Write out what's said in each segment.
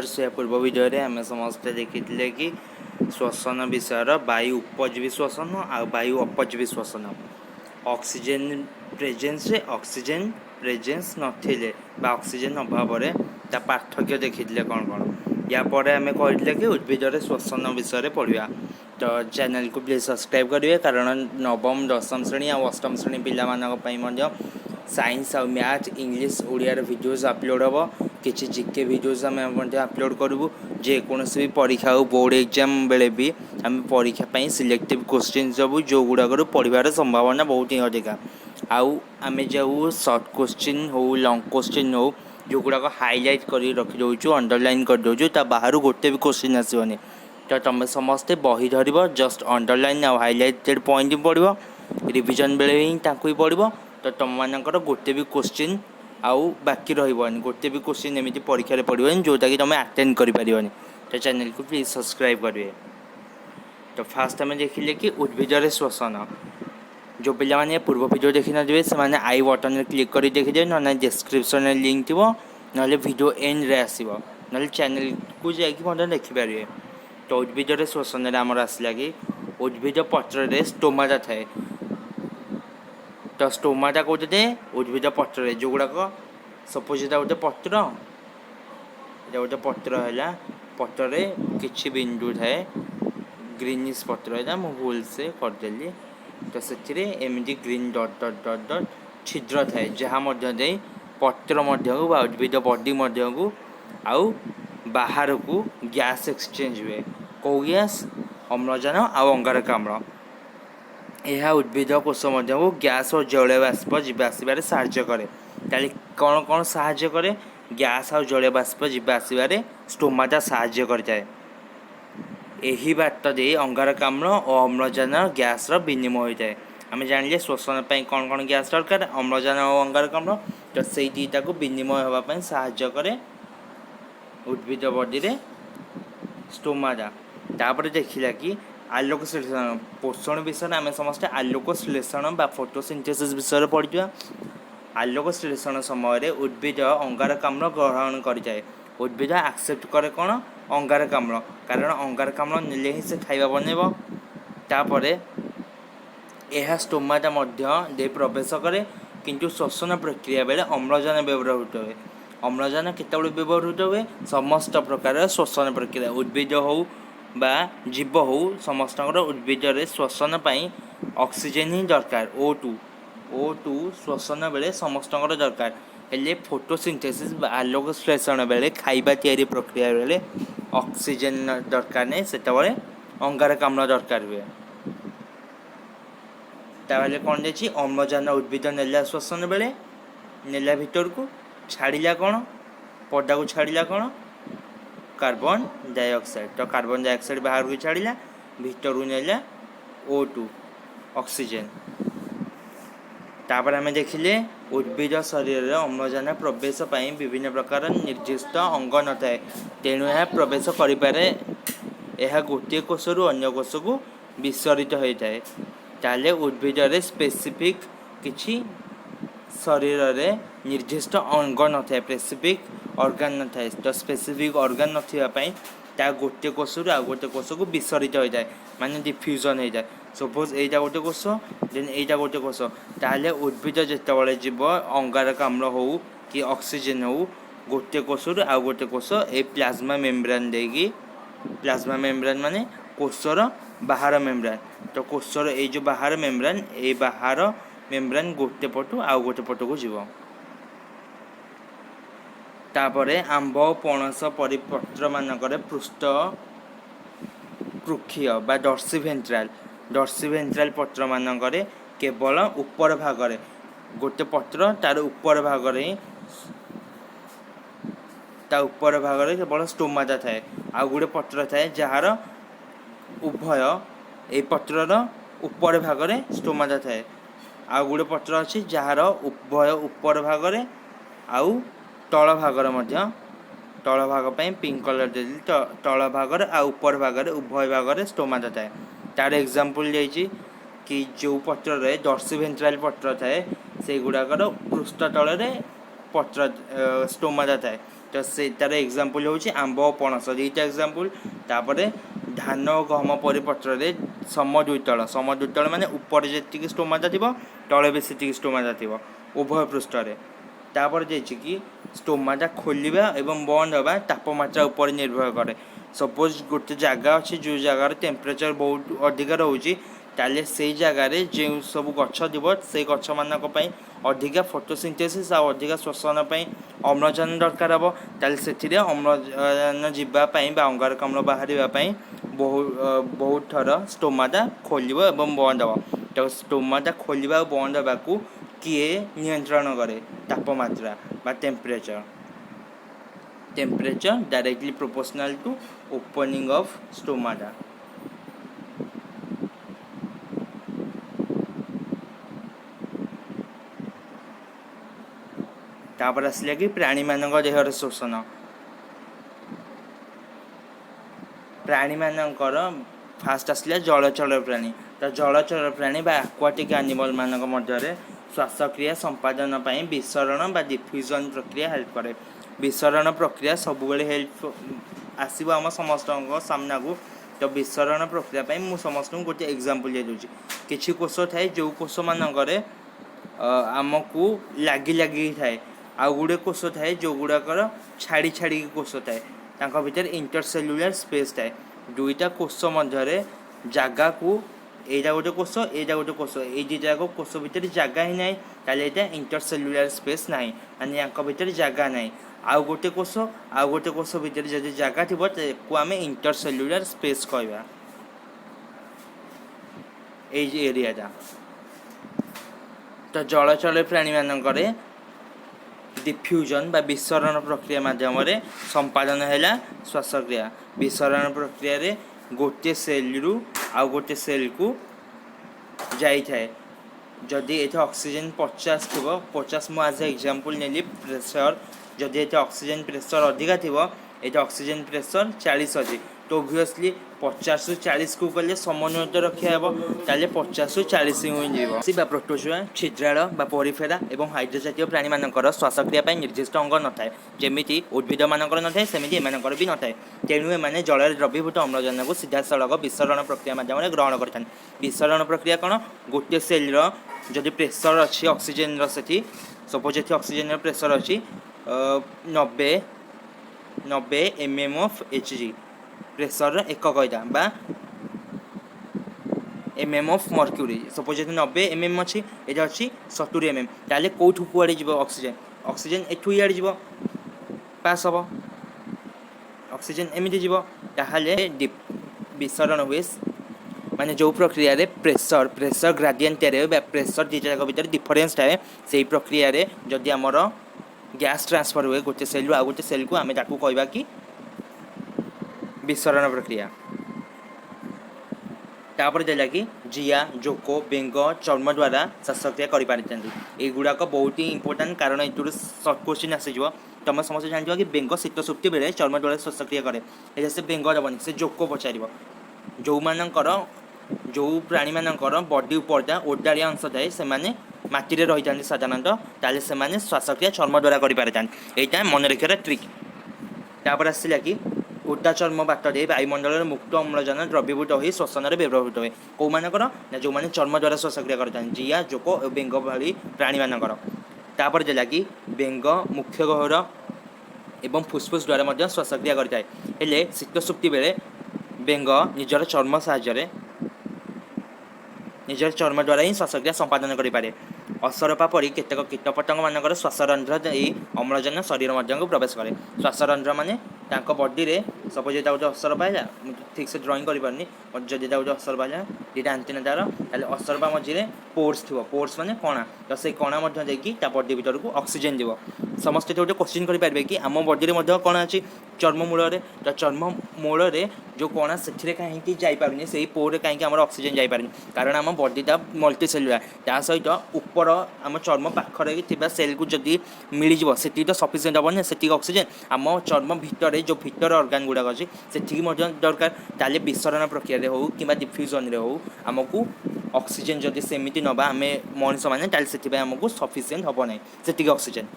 Viewers या पूर्व video आम समस्ते देखी कि श्वसन विषय वायु उपजीवी श्वसन आ वायु अपजीवी श्वसन ऑक्सीजन प्रेजेंस रे ऑक्सीजन प्रेजेंस नथिले बा ऑक्सीजन अभाव ता पार्थक्य देखी कौन कौन या आम कहते कि उद्भिद श्वसन विषय पढ़ा। तो चैनल को प्लीज सब्सक्राइब करेंगे कारण नवम दशम श्रेणी और अष्टम श्रेणी पिला साइंस और math English Odia videos upload हम किसी जीके वीडियोस आम अपलोड करूँ जेकोसी भी परीक्षा हो बोर्ड एग्जाम बेले भी आम परीक्षा सिलेक्टिव क्वेश्चन सब जो गुड़ाक पढ़ार संभावना बहुत ही अधिका आउ आम जो सर्ट क्वेश्चन हो लॉन्ग क्वेश्चन हो जो गुड़ाक हाईलाइट कर रखी दौचु अंडरलाइन कर दौचु ता बाहर गोटे भी क्वेश्चन आसोनी। तो तुम समस्ते बही धर जस्ट अंडरलाइन आउ हाईलाइटेड पॉइंट पढ़ो रिविजन बेले ही पढ़ो। तो तुम मानकर गोटे भी क्वेश्चन आउ बाकी रही गोटे भी क्वेश्चन एमती परीक्षा पढ़ो जोटा कि तुम अटेंड कर। तो चैनल को प्लीज सब्सक्राइब करेंगे। तो फास्ट आम देखिले कि उद्भिद श्वसन जो पिला माने पूर्व वीडियो देखी नथिबे से माने आई बटन रे क्लिक कर देखिदे ना डिस्क्रिप्शन में लिंक थी ना वीडियो एंड रे आसीबो ना चैनल को जाकि मत देखिपारे। तो उद्भिद श्वसन आमर आसला कि उद्भिद पत्र रे स्टोमाटा थाए। तो स्टोमाटा कौटे थे उद्भिद पत्र जो गुड़ाक सपोज ये गोटे पत्र गोटे पत्र है पत्र किसी बिंदु थाए ग्रीनिश पत्र है मुझे भूल से करदेली। तो से एमती ग्रीन डट डट डट डट छिद्र थाए जहाँ पत्र उद्भिद बॉडी को आउ बाहर को गैस एक्सचेंज हुए कौ गैस अम्लजान आउ अंगारकाम्ल यह उद्भिद कोष को गैस और जलीय बाष्प जीवा आसबार साहाय्य करे। ताले कौन कौन साहाय्य करे गैस और जलीय बाष्प जीवा आसबार स्टोमाटा साहाय्य करता यही बात दे अंगारकाम्ल और अम्लजान गैस विनिमय होता है। आम जानिले श्वसन कौन कौन गैस दरकार अम्लजान और अंगारकाम्ल। तो से दुईटा को विनिमय होगापी साहाय्य करे उद्भिद बॉडी रे स्टोमाटा। तापर देखिला कि आलोक श्लेषण पोषण विषय आम समस्त आलोक श्लेषण बा फोटोसिंथेसिस विषय पढ़ा। आलोक श्लेषण समय उद्भिद अंगारकाम्ल ग्रहण करें उद्भिद एक्सेप्ट करे कौन अंगारकाम्ल कारण अंगारकाम्ल नेले ही से खाइबा बनैब। तापर यह स्टोमाटा दे प्रवेश करे किंतु श्वसन प्रक्रिया बेले अम्लजान व्यवहृत हुए। अम्लजान केतबेले व्यवहृत हुए समस्त प्रकार श्वसन प्रक्रिया उद्भिद हो बा जीव हो समस्त उद्भिद श्वसन ऑक्सीजन ही दरकार O2 श्वसन बेले समस्त दरकार हेले फोटोसिंथेसिस आलोक श्लेषण बेले खाइबा तैयारी प्रक्रिया बेले ऑक्सीजन दरकार नहीं से अंगारकाम्ल दरकार हुए। ताहले कौन देखी अम्लजान उद्भिद नेला श्वसन बेले नेला भीतर को छाड़िला कौन पदा को छाड़िला कौन कार्बन डाइऑक्साइड। तो कार्बन डाइऑक्साइड बाहर को छाड़िला भीतर को नेला O2 ऑक्सीजन। तापर आम देखिले उद्भिद शरीर में अम्लजान प्रवेश पाई विभिन्न प्रकार निर्दिष्ट अंग न थाए तेणु यह प्रवेश करें यह गोटे कोष रु अन्य कोष को विसरित होता है। ताले उद्भिद स्पेसिफिक किसी शरीर में निर्दिष्ट अंग न थाए स्पेसिफिक ऑर्गन न थाए। तो स्पेसिफिक ऑर्गन नापी ता गोटे कोष रु आउ गोटे कोष को विसरित होता है माने डिफ्यूजन होता है। सपोज एटा गोटे कोष देन एटा गोटे कोष ताहले उद्भिद जितेबाला जीव अंगारकाम्ल हो कि ऑक्सीजन हो गोटे कोष रु आउ गोटे कोष ए प्लाज्मा मेम्ब्रेन देगी प्लाज्मा मेम्ब्रेन माने कोषर बाहर मेम्ब्रेन। तो कोषर ए जो बाहर मेम्ब्रेन ए बाहर मेम्ब्रेन गोटे पटू आउ गोटे पट को जीव। तापरे आंब पणस परिपत्र मानकर पृष्ठ पृक्षीय बा डर्सी भेन्ट्राल पत्र मानकर केवल ऊपर भागरे गोटे पत्र तार ऊपर भागरे केवल स्टोमाटा थाए आउ गोटे पत्र थाए जार उभय ए पत्रर ऊपर भागरे स्टोमाटा थाए आउ गोटे पत्र अच्छी जार उभय ऊपर भागरे आउ तल भागर तल भाग पिंक कलर दे तल भागर आ ऊपर भागर उभय भागर स्टोमाटा थाए। तार एग्जांपल जाइए कि जो पत्र डर्सी भेन्ट्राल पत्र थाए से गुड़ाकर पृष्ठ तल पत्र स्टोमाटा थाए तो से तार एग्जांपल होची आंब और पणस दुईटा एग्जांपल। तापरे धान और गहम परिपत्र रे समद्वितल माने ऊपर जेतिक स्टोमाटा थिबो तळे भी सेतिक स्टोमाटा थिबो उभय पृष्ठ रे। तापर जेछि कि स्टोमाटा खोलिबा एवं बंद होबा तापमात्रा ऊपर निर्भर करे। सपोज गोटे जगह अच्छे जो जगार टेम्परेचर बहुत अधिक रोचे ताले से जगार जो सब गछ थी से गछ मानक अधिका फोटोसिंथेसिस आ अधिका श्वसन अम्लजान दरकार हम ताले से अम्लजान जावाई अंगारकाम्ल बाहर बहुत थर स्टोमाटा खोल बंद हम। तो स्टोमाटा खोलिबा बंद होगा किए नियंत्रण करे तापमात्रा बा temperature directly proportional to opening of stomata. तापर आसला कि प्राणी मानक देहर शोषण। प्राणी मानकर फास्ट आसला जलचर प्राणी। तो जलचर प्राणी बा एक्वाटिक एनिमल मानक मध्य श्वासक्रिया संपादन पर विसरण बा डिफ्यूजन प्रक्रिया हेल्प करे। विसरण प्रक्रिया सब हेल्प आसब आम समस्त सामना को। तो विसरण प्रक्रिया पर मुझे समस्त गोटे एग्जांपल दे दूँ। किसी कोष थाए जो कोष मानक आमको लगी लगी थाए आउ गुड़े कोष थाए जो गुड़ाकर छाड़ी छाड़ी कोष थाए भीतर इंटरसेल्युलर स्पेस थाए। दुईटा कोष मध्य जगह को एटा गोटे कोष एटा गोटे कोष ये दुईटा कोष भितर जगह ही ना ताले इंटरसेल्युलर स्पेस ना माने या भीतर जगह ना। आउ गोटे कोष भितर जब जगह थी आम इंटरसेल्युलर स्पेस कहवा एरिया। तो जलचर प्राणी मानक डिफ्यूजन बा विसरण प्रक्रिया माध्यम संपादन है श्वासक्रिया। विसरण प्रक्रिया रे गोटे सेल रु आउ गोटे सेल को जाई थाए। जदि ये ऑक्सीजन 50 थी 50 मुझे आज एग्जांपल नेली प्रेशर जदि ये ऑक्सीजन प्रेशर अधिका थी ये ऑक्सीजन प्रेशर 40 अच्छी तो ओबियसली 50 रु 40 को गले समन्वय रखा हे 50 रु 40 ही प्रोटोजुआ छिद्राल परिफेरा और हाइड्रो जातीय प्राणी मानकर श्वासक्रिया निर्दिष्ट अंग न थाए जमी उद्भिद मानकर न थाए सेमती एमानकर भी न थाए। तेणु एमाने जल द्रवीभूत अम्लजान को सीधा सड़क विसरण प्रक्रिया माध्यम ग्रहण करते। विसरण प्रक्रिया कौन गोटे सेल जदि प्रेसर अच्छी ऑक्सीजन से सपोज ये ऑक्सीजन प्रेसर अच्छी 90 mm ऑफ Hg प्रेसर एक कईटा बा mm ऑफ मर्क्यूरी सपोज ये 90 mm अच्छी ये अच्छी 70 mm ताले कौटू कुआड़े जीव ऑक्सीजन एठू इे जीव पास हम ऑक्सीजन एमती जीव ताहले विसरण हुए माने जो प्रक्रिया रे प्रेसर ग्रेडिएंट रे प्रेसर दुईटा भीतर डिफरेन्स थाए से प्रक्रिया रे जदि आमर गैस ट्रांसफर हुए गोटे सेल रु आ गोटे सेल को आम कहवा कि विसरण प्रक्रिया। तापर देला कि जिया जोको बेंग चर्म द्वारा श्वासक्रिया करें बहुत ही इंपोर्टाट कारण ये सर्ट क्वेश्चन आसीज। तुम समस्त जानते कि बेंग शीत सुप्ति बेले चर्म द्वारा श्वासक्रिया करे से बेंग दबनी से जोको पचार जो मानकर जो प्राणी मानकर बॉडी उपरटा ओडारिया अंश थाए से माटी रे रही जाती साधारणतः ताले से श्वासक्रिया चर्म द्वारा करें यहाँ मन रखिया ट्रिक। तापर आसला कि ओटा चर्म बाट दे वायुमंडल मुक्त अम्लजान द्रवीभूत हो श्वसन व्यवहृत हुए कौ मानकर जो मैंने चर्म द्वारा श्वासक्रिया करते जिया जोको बेंग भाई प्राणी मानकर। तापर देला कि बेंग मुख्य गहर एवं फुसफुस द्वारा श्वासक्रिया करता है शीत सुप्ति बेले बेंग निजर चर्म साहाय्य निजर चर्म द्वारा ही श्वासक्रिया संपादन करें। असरपा परी केतक कीटपतंग मानकर श्वासरंध्र अम्लजान शरीर मध्य को प्रवेश करे। श्वासरंध्र माने बॉडी रे सपोज ये गोटे असरपा है ठीक से ड्रॉइंग करें जब गोटे असरपा है दुटा आंटेना तार असरपा मझे पोर्स थी पोर्स माने कणा तो से कणा बॉडी भीतर को ऑक्सीजन देव। समस्त गोटे क्वेश्चन करेंगे कि आम बॉडी में कण अच्छी चर्म मूल तो चर्म मूल जो कणा से कहीं जापारे से पोरे कहीं आम ऑक्सीजन जापारे कारण आम बॉडीटा मल्टी सेलुलर ता सहित ऊपर आम चर्म पाखे सेल को जदि मिल जाए तो सफिसीयंट हे से ऑक्सीजन आम चर्म भितर जो भितर अर्गान गुड़ाक अच्छी से दरकार ताले विसरण प्रक्रिया हो कि डिफ्यूजन हो आमको ऑक्सीजन जदि सेमती नवा आम मनीष मैंने से आमको सफिसीयंट हम ना से ऑक्सीजन।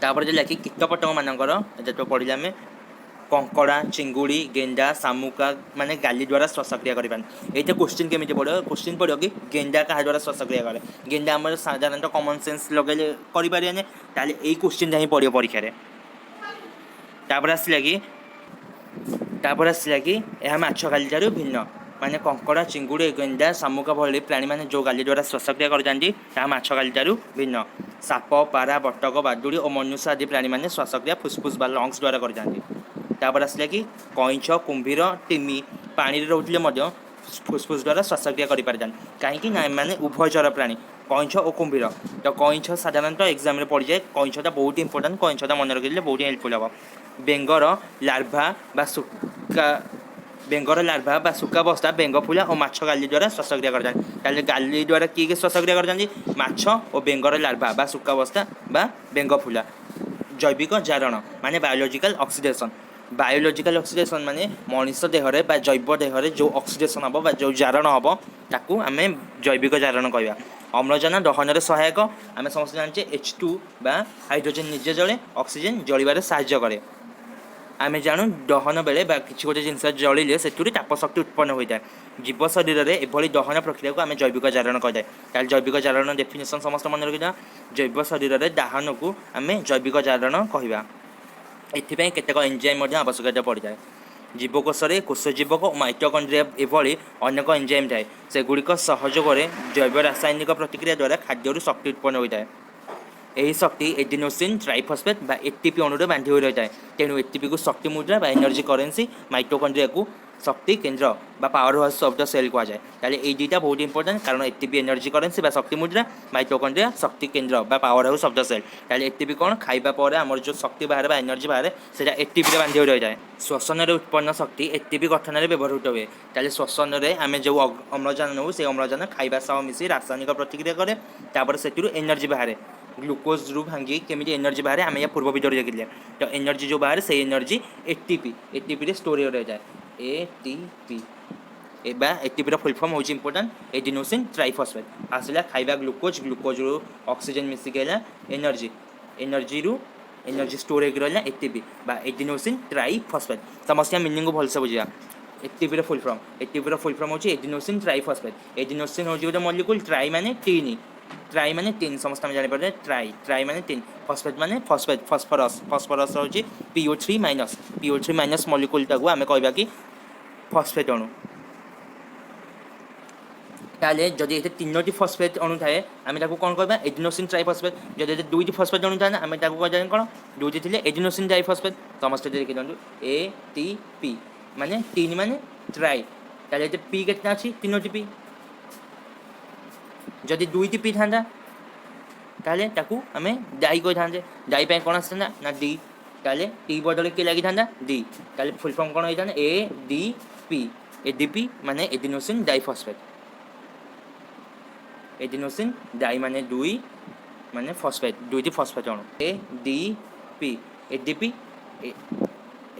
तापर देला कि कीटपतंग मानकर जो पढ़िले आम कंकड़ा चिंगुड़ी गेंडा शामुका माने गाली द्वारा श्वासक्रिया करें ये क्वेश्चन केमी पड़ो क्वेश्चन पड़ो कि गेंडा क्या द्वारा श्वासक्रिया करे गेंडा आम साधारणतः कमन सेन्स लगे करें ताले यही क्वेश्चन ही पड़ो परीक्षा आसला कि यह माछ गाली ठार भिन्न माने कंकड़ा चिंगुड़ी गेंडा शामुका भली प्राणी मैंने जो गाली द्वारा श्वासक्रिया करता माछ गाली ठार भिन्न साप पारा बटक बादुड़ी और मनुष्य आदि प्राणी मैंने श्वासक्रिया फुसफुस बा लंग्स द्वारा करते आसला कि कईछ कुंभीर टिमी पानी रोते फुसफुस द्वारा श्वासक्रिया करें कहीं माने उभयचर प्राणी कईछ और कुंभीर तो कईछ साधारणतः एग्जाम पड़ जाए कईछटा बहुत इंपोर्टाट कईछटा मन रखिले बहुत हेल्पफुल हम बेंगर लार्भा बा सुका बेंगर लार्भा बा सुका बस्ता बेंग फुला और माछ गाली द्वारा श्वासक्रिया करते गाली द्वारा किए श्वासक्रिया करते माछ और बेंगर लार्भा बा सुका बस्ता बा बेंग फुला जैविक जारण माने बायोलोजिकल ऑक्सीडेशन माने मनीष देहरे बा जैव देहरे जो ऑक्सीडेशन हम जो जारण हम ताकू आम जैविक जारण कहवा अम्लजान दहन सहायक आम समस्त जानचे H2 बा हाइड्रोजेन निजे जले ऑक्सीजन जलिबारे साहाय्य करे आम जानू दहन बेले किसी गोटे जिनस जलिले से तापशक्ति उत्पन्न होता है जीव शरीर में एभली दहन प्रक्रिया को आम जैविक जारण कही जैविक जारण डेफिनेशन समस्त मन रखा जैव शरीर में दाहन को आम जैविक जारण कहवा एथिपाई केतेक एंजाइम आवश्यकता पड़ जाए जीवकोश कोषजीवक और माइटोकॉन्ड्रिया एभली अनेक एंजाइम थाए सेगुड़िक सहयोग जैव रासायनिक प्रतिक्रिया द्वारा खाद्य शक्ति उत्पन्न होता है यही शक्ति एडिनोसिन ट्राइफॉस्फेट बा एटीपी अणुरे बांधी हो रही है तेणु एटीपी को शक्ति मुद्रा बा एनर्जी करेन्सी माइटोकॉन्ड्रिया को शक्ति केन्द्र बा power house of the cell कहुए ताले ये दुईटा बहुत इंपोर्टेंट कारण एटीपी एनर्जी करेन्सी बा शक्ति मुद्रा माइटोकॉन्ड्रिया शक्ति केन्द्र बा power house of the cell ताले एटीपी कौन खाइबा पर आमर जो शक्ति बाहर बा एनर्जी बाहर से एटीपी बांधी हो रही है श्वसन में उत्पन्न शक्ति एटीपी गठन में व्यवहृत हुए ताले श्वसन में आम जो अम्लजान नौ से अम्लजान खाइबा सह मिसी रासायनिक प्रतिक्रिया करे तापर से एनर्जी बाहर ग्लूकोज रु भांगी केमी एनर्जी बाहर आम या पूर्व भिडियो देखिले तो एनर्जी जो बाहर से एनर्जी एटीपी रे स्टोर हो जाए एटीपी एटीपी फुल फॉर्म होची इंपोर्टेंट एडिनोसिन ट्राइफॉस्फेट आसला खाइबा ग्लूकोज रु ऑक्सीजन मिसिक एनर्जी रु एनर्जी स्टोर हो रहा एटीपी बा एडिनोसिन ट्राइफॉस्फेट समस्या मीनिंग को भलसे बुझा एटीपी फुल फॉर्म होची एडिनोसिन ट्राइफॉस्फेट एडिनोसिन होची गोटे मॉलिक्यूल ट्राई माने ट्राई माने तीन समस्त आम जापर ट्राई माने तीन फॉस्फेट माने फॉस्फरस होची PO3 माइनस मॉलिक्यूलटा को आम कहबा कि फॉस्फेट अणु ताले जदि ये तीनोटी फॉस्फेट अणु थाए आम कौन कहबा एडिनोसिन ट्राइफॉस्फेट जदि दुईटी फॉस्फेट अणु थाए आम कह कौन दुईटी थे एडिनोसिन ट्राइफॉस्फेट समस्त देखी दिखाँ ATP माने तीन माने ट्राई ताले पी केतना अछि तीनोटी पी जदि दुईटी पी था ताले ताकू आम डाई कही था डाई पे कौन आसता ना डी ताले टी बदल के लगी था डी ताले फुल फॉर्म कौन होता ADP माने एडिनोसिन डाइफॉस्फेट एडिनोसिन डाई माने दुई माने फॉस्फेट दुईटी फॉस्फेट अणु ADP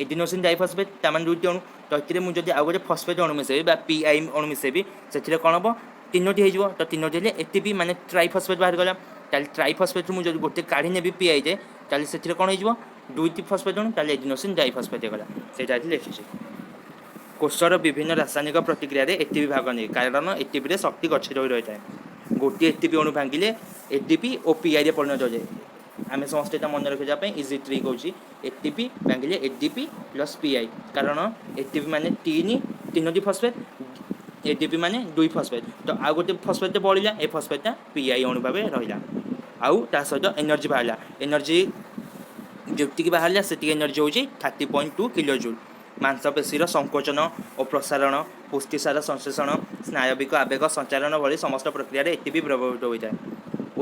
एडिनोसिन डाइफॉस्फेट तामान दुईटी अणु तो मुझे आउ गोटे फॉस्फेट अणु मिसेबी बा PI अणु मिसेबी से कौन हम तीनोटी हो तो तीनोटी हेल्ले एटीपी माने ट्राइफॉस्फेट बाहर गला ताले ट्राइफॉस्फेट मुझे गोटे काढ़ी नेबी PI जाए ताले से कौन हो दुईटी फॉस्फेट अणु ताले एडिनोसिन डाइफॉस्फेट गला सेटा लिखी कोषर विभिन्न रासायनिक प्रतिक्रिया एटीपी भाग नहीं कारण एटीपी शक्ति गच्छे रही रही है गोटे एटीपी अणु भांगिले एटीपी और PI परिणत हो जाए आम समस्त यहाँ मन रखापी इजी ट्रिक हो एटीपी भांगिले ADP प्लस PI कारण एटीपी माने तीनोटी फॉस्फेट ADP माने दुई फॉस्फेट तो आउ गोटे फॉस्फेट बढ़ला ए फॉस्फेटा PI अणु भाव रहा आउ ता सहित एनर्जी बाहर एनर्जी जी बाहर से एनर्जी हूँ 30.2 किलो जूल मांसपेशीर संकोचन और प्रसारण पुष्टिसार संश्लेषण स्नायविक आवेग संचालन भली समस्त प्रक्रिया एटीपी प्रभावित होता है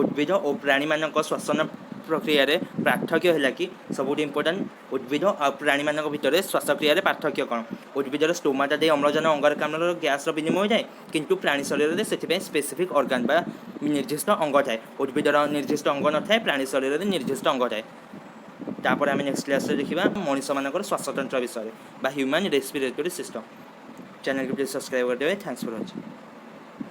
उद्भिद और प्राणी मान श्वसन प्रक्रिया पार्थक्य है कि सबुठ इंपोर्टाट उद्भिद और प्राणी मान भितर श्वासक्रिया पार्थक्य कौन उद्भिदर स्टोमाटा दे अम्लजान अंगारकाम्ल गैस विनिमय होता है किंतु प्राणी शरीर में से स्पेसिफिक अर्गान बा निर्दिष्ट अंग थाए उद्भिदर निर्दिष्ट अंग न थाए प्राणी शरीर में निर्दिष्ट अंग थाए तापर आम नेक्स्ट क्लास देखा मनीष मानकर श्वासतंत्र विषय ह्यूमन रेस्पिरेटरी सिस्टम चैनल को प्लीज सब्सक्राइब कर देवे थैंक्स फॉर वाचिंग।